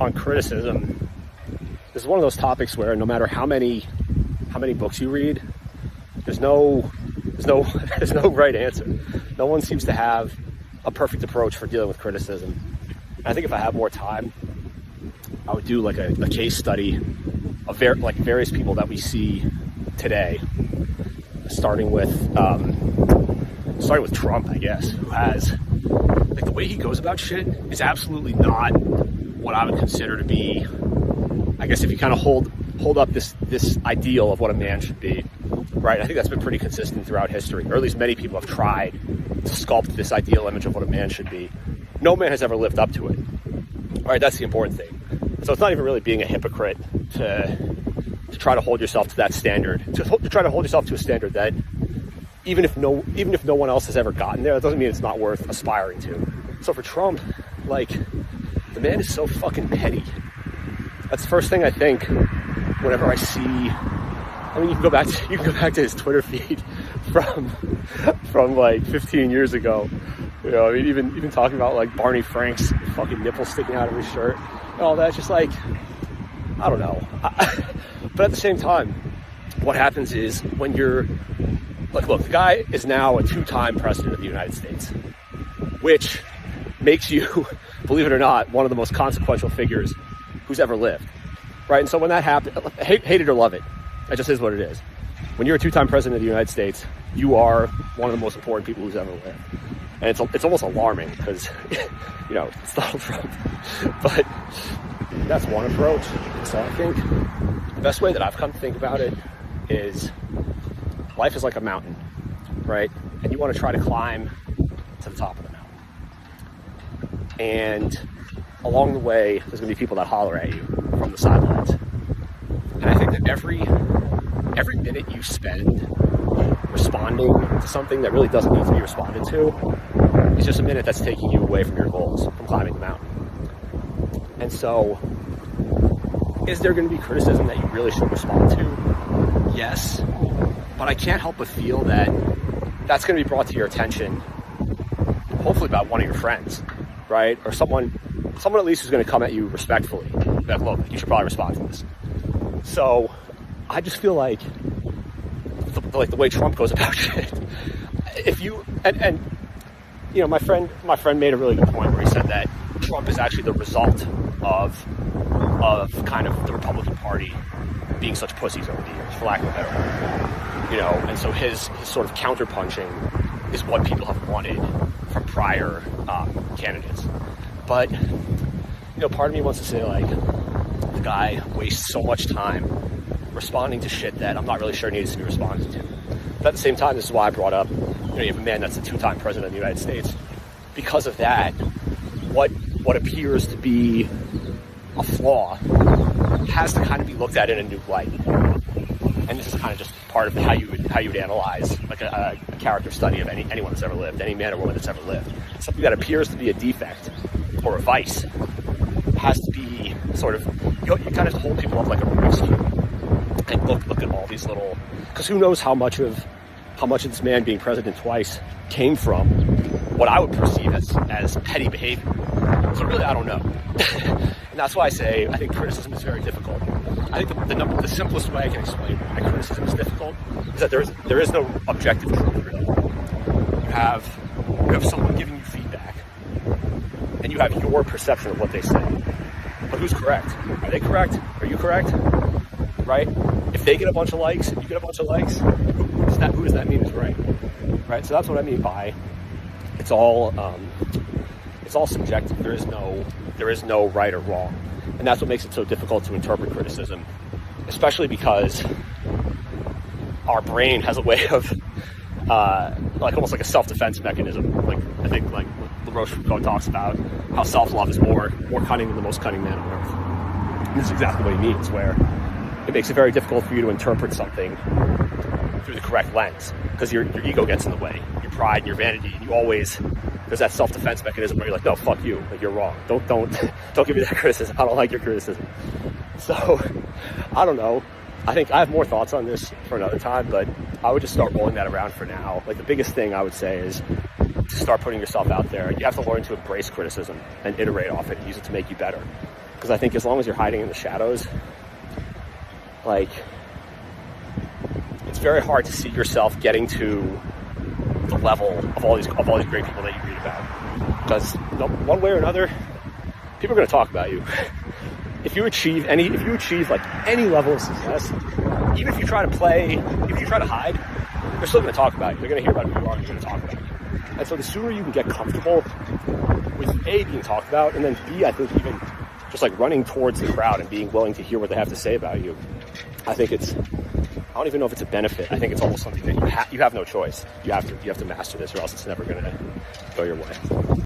on criticism, this is one of those topics where no matter how many books you read, there's no right answer. No one seems to have a perfect approach for dealing with criticism. And I think if I had more time, I would do like a case study of various people that we see today, starting with Trump, I guess, who has, like, the way he goes about shit is absolutely not what I would consider to be, I guess, if you kind of hold up this ideal of what a man should be, right? I think that's been pretty consistent throughout history, or at least many people have tried to sculpt this ideal image of what a man should be. No man has ever lived up to it, right? That's the important thing. So it's not even really being a hypocrite to try to hold yourself to that standard, to try to hold yourself to a standard that even if no one else has ever gotten there, that doesn't mean it's not worth aspiring to. So for Trump, like, the man is so fucking petty. That's the first thing I think whenever I see. I mean, you can go back to his Twitter feed from like 15 years ago. You know, I mean, even talking about like Barney Frank's fucking nipples sticking out of his shirt and all that. Just like, I don't know. But at the same time, what happens is when you're like, look, the guy is now a 2-time president of the United States, which makes you, believe it or not, one of the most consequential figures who's ever lived, right? And so when that happens, hate it or love it, that just is what it is. When you're a 2-time president of the United States, you are one of the most important people who's ever lived. And it's almost alarming because, you know, it's Donald Trump. But that's one approach. So I think the best way that I've come to think about it is life is like a mountain, right? And you want to try to climb to the top of the mountain. And along the way, there's going to be people that holler at you from the sidelines. And I think that every minute you spend responding to something that really doesn't need to be responded to is just a minute that's taking you away from your goals, from climbing the mountain. And so, is there going to be criticism that you really should respond to? Yes. But I can't help but feel that that's going to be brought to your attention, hopefully by one of your friends, right? Or someone at least who's going to come at you respectfully. Like, look, you should probably respond to this. So I just feel like the way Trump goes about shit. If you and you know, my friend made a really good point where he said that Trump is actually the result of kind of the Republican Party being such pussies over the years, for lack of a better word. You know, and so his sort of counterpunching is what people have wanted from prior candidates. But, you know, part of me wants to say, like, the guy wastes so much time responding to shit that I'm not really sure needs to be responded to. But at the same time, this is why I brought up, you know, you have a man that's a 2-time president of the United States. Because of that, what appears to be a flaw has to kind of be looked at in a new light. And this is kind of just part of how you would analyze like a character study of anyone that's ever lived, any man or woman that's ever lived. Something that appears to be a defect or a vice has to be sort of, you kind of hold people up like a Rubik's Cube and look at all these little, because who knows how much of this man being president twice came from what I would perceive as petty behavior. So really, I don't know. And that's why I say I think criticism is very difficult. I think the simplest way I can explain why criticism is difficult is that there is no objective truth really. You have someone giving you feedback, and you have your perception of what they say. But who's correct? Are they correct? Are you correct? Right? If they get a bunch of likes and you get a bunch of likes, who does that mean is right? Right? So that's what I mean by it's all subjective. There is no right or wrong. And that's what makes it so difficult to interpret criticism, especially because our brain has a way of like almost like a self-defense mechanism. Like I think like rochefoucauld talks about how self-love is more cunning than the most cunning man on earth. And this is exactly what he means, where it makes it very difficult for you to interpret something through the correct lens, because your ego gets in the way, your pride and your vanity, and there's that self-defense mechanism where you're like, no, fuck you, like you're wrong. Don't give me that criticism. I don't like your criticism. So, I don't know. I think I have more thoughts on this for another time, but I would just start rolling that around for now. Like the biggest thing I would say is to start putting yourself out there. You have to learn to embrace criticism and iterate off it and use it to make you better. Because I think as long as you're hiding in the shadows, like, it's very hard to see yourself getting to the level of all these great people that you read about. Because one way or another, people are going to talk about you. If you achieve like any level of success, even if you try to hide, they're still going to talk about you. They're going to hear about who you are and they're going to talk about you. And so the sooner you can get comfortable with A, being talked about, and then B, I think even just like running towards the crowd and being willing to hear what they have to say about you, I think I don't even know if it's a benefit. I think it's almost something that you have no choice. You have to master this, or else it's never going to go your way.